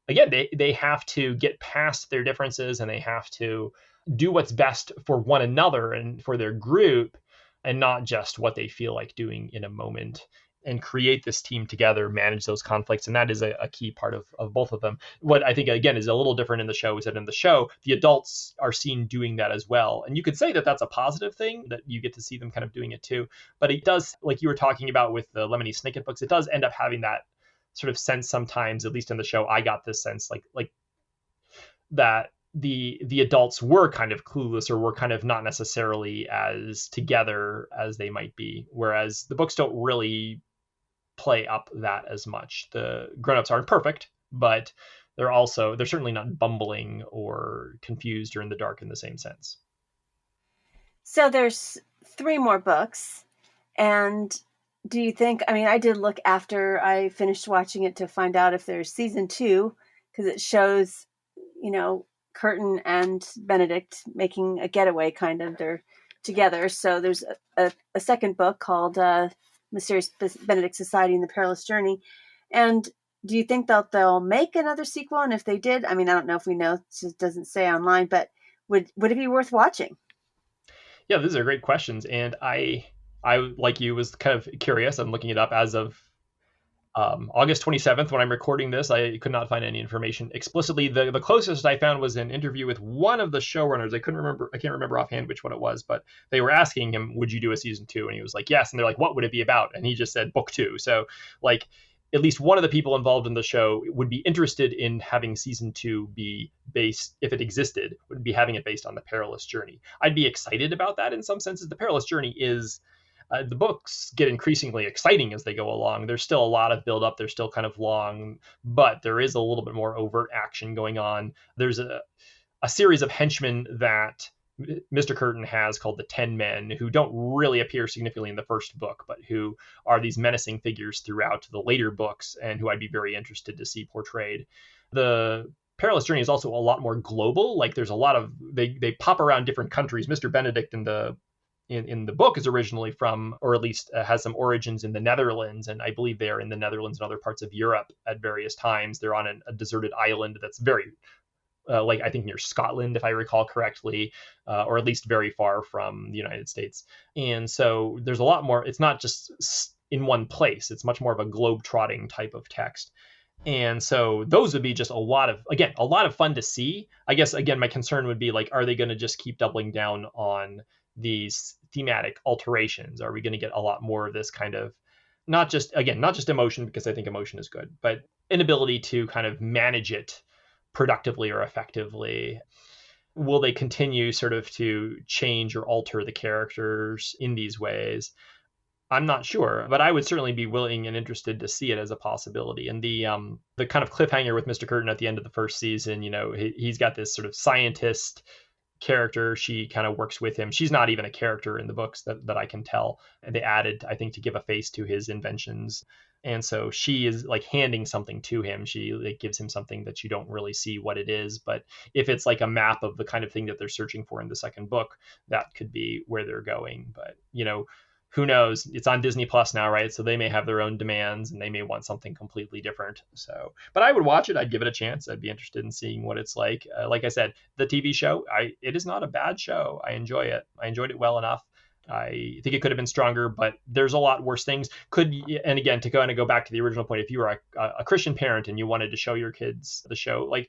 again, they have to get past their differences and they have to do what's best for one another and for their group, and not just what they feel like doing in a moment, and create this team together, manage those conflicts. And that is a key part of both of them. What I think, again, is a little different in the show is that in the show, the adults are seen doing that as well. And you could say that that's a positive thing, that you get to see them kind of doing it too. But it does, like you were talking about with the Lemony Snicket books, it does end up having that sort of sense sometimes, at least in the show. I got this sense like that the adults were kind of clueless, or were kind of not necessarily as together as they might be, whereas the books don't really play up that as much. The grown-ups aren't perfect, but they're certainly not bumbling or confused or in the dark in the same sense. So there's 3 more books. And do you think, I did look after I finished watching it to find out if there's season 2, because it shows, Curtin and Benedict making a getaway, kind of, they're together. So there's a second book called Mysterious Benedict Society and the Perilous Journey. And Do you think that they'll make another sequel? And if they did, I mean, I don't know if we know, it just doesn't say online, but would it be worth watching? Yeah, these are great questions, and I like you was kind of curious. I'm looking it up as of August 27th, when I'm recording this. I could not find any information explicitly. The closest I found was an interview with one of the showrunners. I can't remember offhand which one it was, but they were asking him, would you do a season two? And he was like, yes. And they're like, what would it be about? And he just said book two. So like, at least one of the people involved in the show would be interested in having season two be based, if it existed, would be having it based on the Perilous Journey. I'd be excited about that in some senses. The Perilous Journey is the books get increasingly exciting as they go along. There's still a lot of build up. They're still kind of long, but there is a little bit more overt action going on. There's a series of henchmen that Mr. Curtin has called the 10 Men, who don't really appear significantly in the first book, but who are these menacing figures throughout the later books and who I'd be very interested to see portrayed. The Perilous Journey is also a lot more global. Like there's a lot of, they pop around different countries. Mr. Benedict in the book is originally from, or at least has some origins in the Netherlands, and I believe they are in the Netherlands and other parts of Europe at various times. They're on a deserted island that's very like I think near Scotland, if I recall correctly, or at least very far from the United States. And so there's a lot more. It's not just in one place. It's much more of a globe-trotting type of text. And so those would be just a lot of fun to see. I guess, again, my concern would be like, are they going to just keep doubling down on these thematic alterations? Are we going to get a lot more of this kind of, not just emotion, because I think emotion is good, but inability to kind of manage it productively or effectively? Will they continue sort of to change or alter the characters in these ways? I'm not sure, but I would certainly be willing and interested to see it as a possibility. And the kind of cliffhanger with Mr. Curtin at the end of the first season, he's got this sort of scientist character. She kind of works with him. She's not even a character in the books that I can tell. And they added, I think, to give a face to his inventions. And so she is like handing something to him. She like gives him something that you don't really see what it is. But if it's like a map of the kind of thing that they're searching for in the second book, that could be where they're going. But, who knows? It's on DisneyPlus now, right? So they may have their own demands and they may want something completely different. So, but I would watch it. I'd give it a chance. I'd be interested in seeing what it's like. Like I said, the TV show, it is not a bad show. I enjoy it. I enjoyed it well enough. I think it could have been stronger, but there's a lot worse things. And again, to go back to the original point, if you were a Christian parent and you wanted to show your kids the show, like,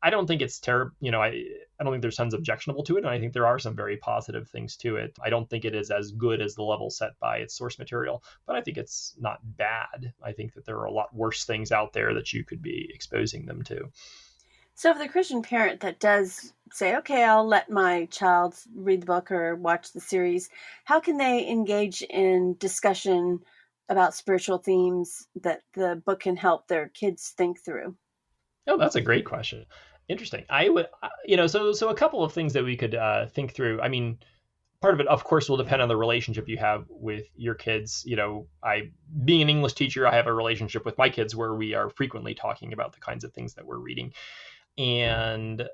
I don't think it's terrible. I don't think there's tons objectionable to it. And I think there are some very positive things to it. I don't think it is as good as the level set by its source material, but I think it's not bad. I think that there are a lot worse things out there that you could be exposing them to. So, for the Christian parent that does say, okay, I'll let my child read the book or watch the series, how can they engage in discussion about spiritual themes that the book can help their kids think through? Oh, that's a great question. Interesting. I would, so a couple of things that we could think through. I mean, part of it, of course, will depend on the relationship you have with your kids. Being an English teacher, I have a relationship with my kids where we are frequently talking about the kinds of things that we're reading. And,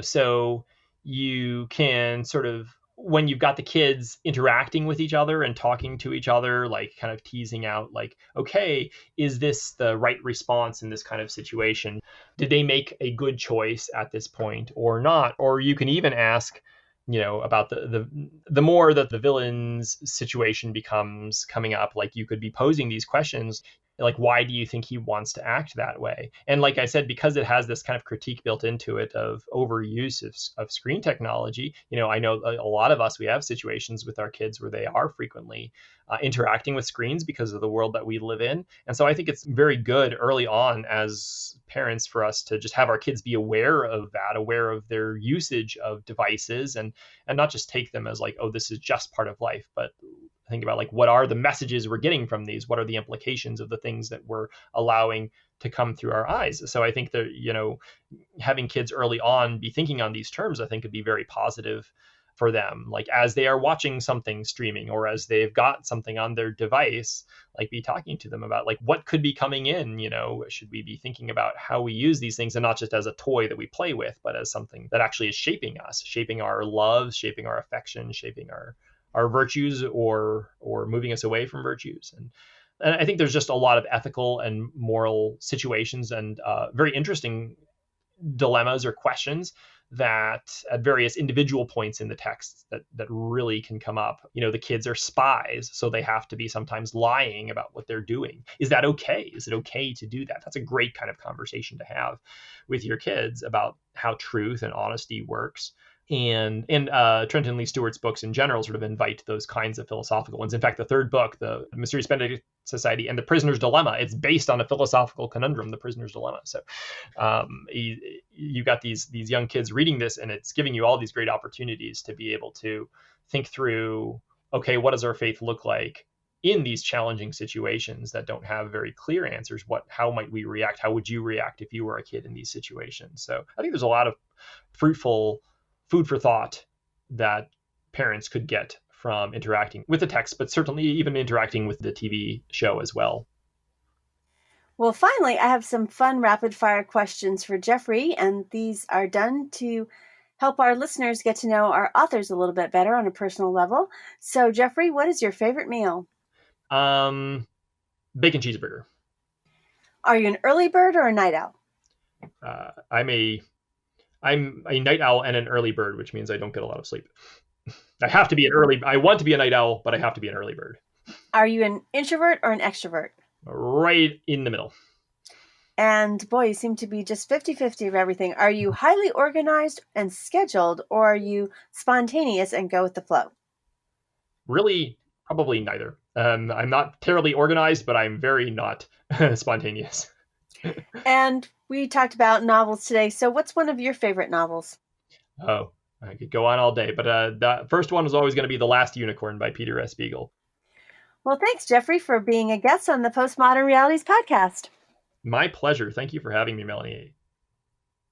so you can sort of, when you've got the kids interacting with each other and talking to each other, like kind of teasing out, like, okay, is this the right response in this kind of situation? Did they make a good choice at this point or not? Or you can even ask, about the more that the villain's situation becomes coming up, like you could be posing these questions, like, why do you think he wants to act that way? And like I said, because it has this kind of critique built into it of overuse of screen technology, I know a lot of us, we have situations with our kids where they are frequently interacting with screens because of the world that we live in. And so I think it's very good early on as parents for us to just have our kids be aware of that, aware of their usage of devices, and not just take them as like, oh, this is just part of life, but think about like, what are the messages we're getting from these? What are the implications of the things that we're allowing to come through our eyes? So I think that, having kids early on be thinking on these terms, I think could be very positive for them. Like as they are watching something streaming or as they've got something on their device, like be talking to them about like what could be coming in, should we be thinking about how we use these things, and not just as a toy that we play with, but as something that actually is shaping us, shaping our loves, shaping our affection, shaping our virtues, or moving us away from virtues. And And I think there's just a lot of ethical and moral situations and very interesting dilemmas or questions that at various individual points in the text that really can come up. The kids are spies, so they have to be sometimes lying about what they're doing. Is that okay? Is it okay to do that? That's a great kind of conversation to have with your kids about how truth and honesty works. And Trenton Lee Stewart's books in general sort of invite those kinds of philosophical ones. In fact, the third book, the Mysterious Benedict Society and the Prisoner's Dilemma, it's based on a philosophical conundrum, the Prisoner's Dilemma. So you got these young kids reading this, and it's giving you all these great opportunities to be able to think through, okay, what does our faith look like in these challenging situations that don't have very clear answers? How might we react? How would you react if you were a kid in these situations? So I think there's a lot of fruitful food for thought that parents could get from interacting with the text, but certainly even interacting with the TV show as well. Well, finally, I have some fun rapid fire questions for Jeffrey, and these are done to help our listeners get to know our authors a little bit better on a personal level. So, Jeffrey, what is your favorite meal? Bacon cheeseburger. Are you an early bird or a night owl? I'm a night owl and an early bird, which means I don't get a lot of sleep. I want to be a night owl, but I have to be an early bird. Are you an introvert or an extrovert? Right in the middle. And boy, you seem to be just 50-50 of everything. Are you highly organized and scheduled, or are you spontaneous and go with the flow? Really, probably neither. I'm not terribly organized, but I'm very not spontaneous. And we talked about novels today. So what's one of your favorite novels? Oh, I could go on all day, but the first one is always going to be The Last Unicorn by Peter S. Beagle. Well, thanks, Jeffrey, for being a guest on the Postmodern Realities podcast. My pleasure. Thank you for having me, Melanie.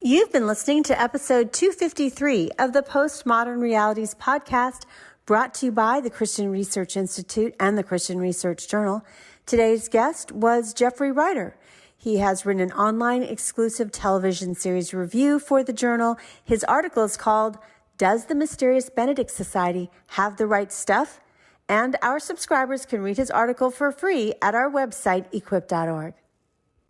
You've been listening to episode 253 of the Postmodern Realities podcast, brought to you by the Christian Research Institute and the Christian Research Journal. Today's guest was Jeffrey Ryder. He has written an online exclusive television series review for the journal. His article is called, Does the Mysterious Benedict Society Have the Right Stuff? And our subscribers can read his article for free at our website, equip.org.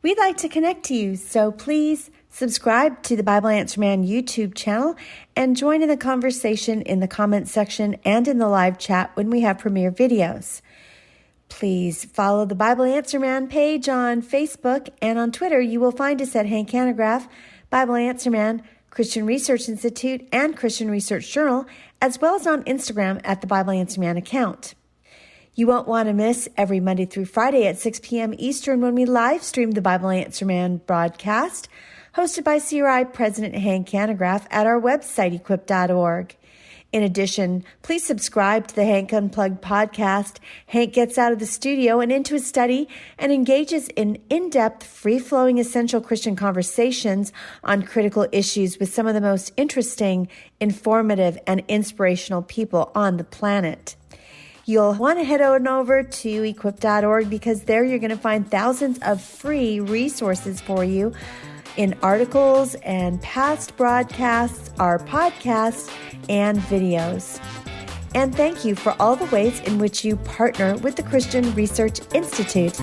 We'd like to connect to you, so please subscribe to the Bible Answer Man YouTube channel and join in the conversation in the comments section and in the live chat when we have premiere videos. Please follow the Bible Answer Man page on Facebook, and on Twitter you will find us at Hank Hanegraaff, Bible Answer Man, Christian Research Institute, and Christian Research Journal, as well as on Instagram at the Bible Answer Man account. You won't want to miss every Monday through Friday at 6 p.m. Eastern when we live stream the Bible Answer Man broadcast, hosted by CRI President Hank Hanegraaff at our website, equip.org. In addition, please subscribe to the Hank Unplugged podcast. Hank gets out of the studio and into his study and engages in in-depth, free-flowing, essential Christian conversations on critical issues with some of the most interesting, informative, and inspirational people on the planet. You'll want to head on over to equip.org because there you're going to find thousands of free resources for you in articles and past broadcasts, our podcasts, and videos. And thank you for all the ways in which you partner with the Christian Research Institute.